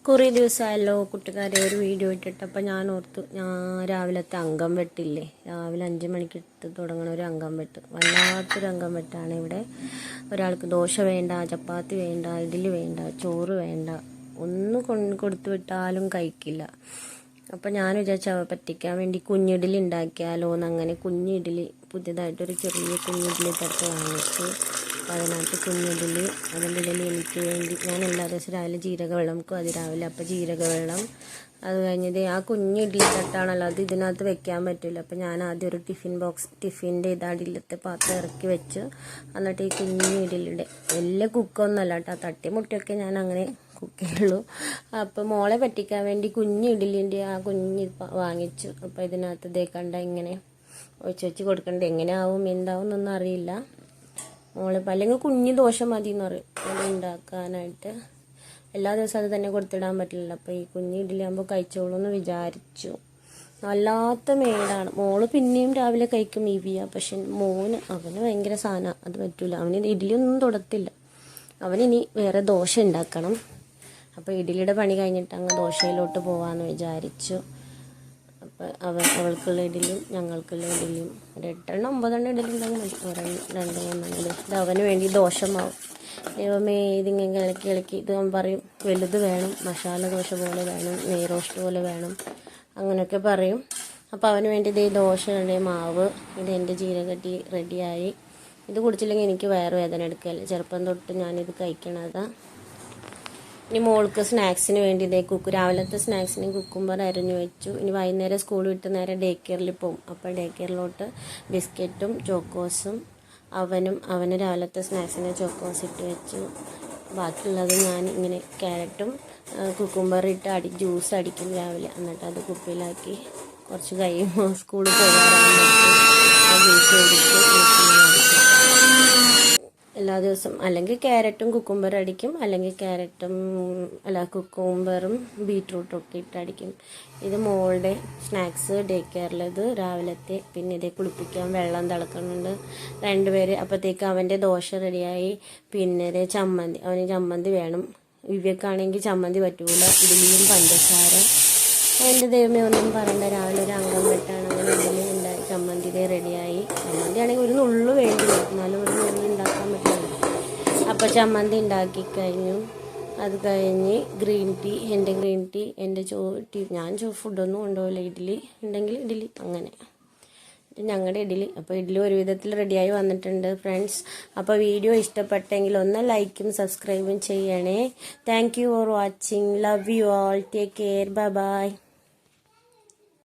കുറേ ദിവസമായല്ലോ കൂട്ടുകാരെ ഒരു വീഡിയോ ഇട്ടിട്ട്. അപ്പം ഞാൻ ഓർത്തു, ഞാൻ രാവിലത്തെ അംഗം വെട്ടില്ലേ, രാവിലെ 5 മണിക്ക് ഇട്ട് തുടങ്ങണ ഒരു അംഗം വെട്ട്, വല്ലാത്തൊരു അംഗം വെട്ടാണ്. ഇവിടെ ഒരാൾക്ക് ദോശ വേണ്ട, ചപ്പാത്തി വേണ്ട, ഇഡ്ഡലി വേണ്ട, ചോറ് വേണ്ട, ഒന്നും കൊടുത്തു വിട്ടാലും കഴിക്കില്ല. അപ്പം ഞാൻ വിചാരിച്ച പറ്റിക്കാൻ വേണ്ടി കുഞ്ഞിഡലി ഉണ്ടാക്കിയാലോന്ന്. അങ്ങനെ കുഞ്ഞിഡലി പുതിയതായിട്ടൊരു ചെറിയ കുഞ്ഞിഡലി തട്ട് വാങ്ങിച്ചു. അതിനകത്ത് കുഞ്ഞിഡലി, അതിൻ്റെ ഇഡലി എനിക്ക് വേണ്ടി ഞാൻ എല്ലാ ദിവസവും രാവിലെ ജീരക വെള്ളം വെക്കും അതിരാവിലെ. അപ്പോൾ ജീരക വെള്ളം അത് കഴിഞ്ഞത് ആ കുഞ്ഞ് ഇഡ്ഡലി തട്ടാണല്ലോ, അത് ഇതിനകത്ത് വെക്കാൻ പറ്റില്ല. അപ്പോൾ ഞാൻ ആദ്യം ഒരു ടിഫിൻ്റെ ഇതാടിലത്തെ പാത്രം ഇറക്കി വെച്ച്, എന്നിട്ട് ഈ കുഞ്ഞ് ഇഡലിയുടെ വലിയ കുക്കൊന്നുമല്ല കേട്ടോ, തട്ടി മുട്ടിയൊക്കെ ഞാൻ അങ്ങനെ കുക്ക് ചെയ്യുള്ളൂ. അപ്പോൾ മോളെ പറ്റിക്കാൻ വേണ്ടി കുഞ്ഞ് ഇഡലിൻ്റെ ആ കുഞ്ഞ് വാങ്ങിച്ചു. അപ്പോൾ ഇതിനകത്ത് ഇതേ കണ്ട ഇങ്ങനെ ഒഴിച്ച് കൊടുക്കണ്ട, എങ്ങനെയാവും എന്താവും എന്നൊന്നും അറിയില്ല. മോളെ അല്ലെങ്കിൽ കുഞ്ഞ് ദോശ മതി എന്ന് പറയും അത് ഉണ്ടാക്കാനായിട്ട്. എല്ലാ ദിവസവും അത് തന്നെ കൊടുത്തിടാൻ പറ്റില്ല. അപ്പോൾ ഈ കുഞ്ഞ് ഇഡലി ആകുമ്പോൾ കഴിച്ചോളൂ എന്ന് വിചാരിച്ചു. വല്ലാത്ത മേടാണ്. മോള് പിന്നെയും രാവിലെ കഴിക്കും ഇവിയ, പക്ഷെ അവന് ഭയങ്കര സാധനം, അത് പറ്റൂല. അവന് ഇഡലിയൊന്നും തൊടത്തില്ല. അവനിനി വേറെ ദോശ ഉണ്ടാക്കണം. അപ്പോൾ ഇഡലിയുടെ പണി കഴിഞ്ഞിട്ട് അങ്ങ് ദോശയിലോട്ട് പോകാമെന്ന് വിചാരിച്ചു. അപ്പോൾ അവൾക്കുള്ള ഇഡലിയും ഞങ്ങൾക്കുള്ള ഇഡലിയും ഒരു 8 9 ഇഡലി ഉണ്ടെങ്കിൽ മതി. 2 3 ഇഡലി ഇത് അവന് വേണ്ടി ദോശമാവും. ദൈവമേ, ഇതിങ്ങനെ ഇളക്കി ഇത് അവൻ പറയും വലുത് വേണം, മസാല ദോശ പോലെ വേണം, നെയ് റോസ്റ്റ് പോലെ വേണം, അങ്ങനെയൊക്കെ പറയും. അപ്പോൾ അവന് വേണ്ടി ഇത് ദോശയുടെ മാവ്, ഇത് എൻ്റെ ജീരകട്ടി റെഡിയായി. ഇത് കുടിച്ചില്ലെങ്കിൽ എനിക്ക് വയറുവേദന എടുക്കല്ലേ, ചെറുപ്പം തൊട്ട് ഞാനിത് കഴിക്കണതാണ്. ഇനി മോൾക്ക് സ്നാക്സിന് വേണ്ടി രാവിലത്തെ സ്നാക്സിന് കുക്കുംബർ അരിഞ്ഞു വെച്ചു. ഇനി വൈകുന്നേരം സ്കൂൾ വിട്ട് നേരെ ഡേ കെയറിൽ പോകും. അപ്പോൾ ഡേ കെയറിലോട്ട് ബിസ്ക്കറ്റും ചോക്കോസും അവന് രാവിലത്തെ സ്നാക്സിന് ചോക്കോസ് ഇട്ട് വെച്ചു. ബാക്കിയുള്ളത് ഞാൻ ഇങ്ങനെ ക്യാരറ്റും കുക്കുംബർ ഇട്ട് ജ്യൂസ് അടിക്കും രാവിലെ. എന്നിട്ട് അത് കുപ്പിയിലാക്കി കുറച്ച് കഴിയുമ്പോൾ സ്കൂളിൽ പോകാറുണ്ട്. ജ്യൂസ് എടുത്ത് എല്ലാ ദിവസവും അല്ലെങ്കിൽ ക്യാരറ്റും കുക്കുംബറും അടിക്കും, അല്ലെങ്കിൽ കുക്കുംബറും ബീട്രൂട്ടും ഒക്കെ ഇട്ടടിക്കും. ഇത് മോളുടെ സ്നാക്സ് ഡേ കെയറിലത് രാവിലത്തെ. പിന്നെ ഇതേ കുളിപ്പിക്കാൻ വെള്ളം തിളക്കുന്നുണ്ട് 2 പേര്. അപ്പോഴത്തേക്ക് അവൻ്റെ ദോശ റെഡിയായി. പിന്നെ ഇതേ ചമ്മന്തി, അവന് ചമ്മന്തി വേണം. ഇവയ്ക്കാണെങ്കിൽ ചമ്മന്തി പറ്റൂല, ഇഡലിയും പഞ്ചസാര. എൻ്റെ ദൈവമേ, ഒന്നും പറയണ്ട, രാവിലെ ഒരു അംഗം വെട്ടാണ്. അങ്ങനെ ഇഡലി ഉണ്ടായി, ചമ്മന്തി ഇതേ റെഡിയായി. ചമ്മന്തി ആണെങ്കിൽ ഒരു നുള്ളു വേണ്ടി, എന്നാലും ഒരു നുള്ളു ഉണ്ടാക്കാൻ പറ്റില്ല. അപ്പോൾ ചമ്മന്തി ഉണ്ടാക്കി കഴിഞ്ഞു. അത് കഴിഞ്ഞ് ഗ്രീൻ ടീ, എൻ്റെ ഗ്രീൻ ടീ, എൻ്റെ ഞാൻ ഫുഡൊന്നും കൊണ്ടുപോകില്ല. ഇഡ്ഡലി ഉണ്ടെങ്കിൽ ഇഡ്ഡലി, അങ്ങനെ ഞങ്ങളുടെ ഇഡ്ഡലി. അപ്പോൾ ഇഡ്ഡലി ഒരു വിധത്തിൽ റെഡിയായി വന്നിട്ടുണ്ട് ഫ്രണ്ട്സ്. അപ്പോൾ വീഡിയോ ഇഷ്ടപ്പെട്ടെങ്കിൽ ഒന്ന് ലൈക്കും സബ്സ്ക്രൈബും ചെയ്യണേ. Thank you for watching. Love you all. Take care. Bye bye.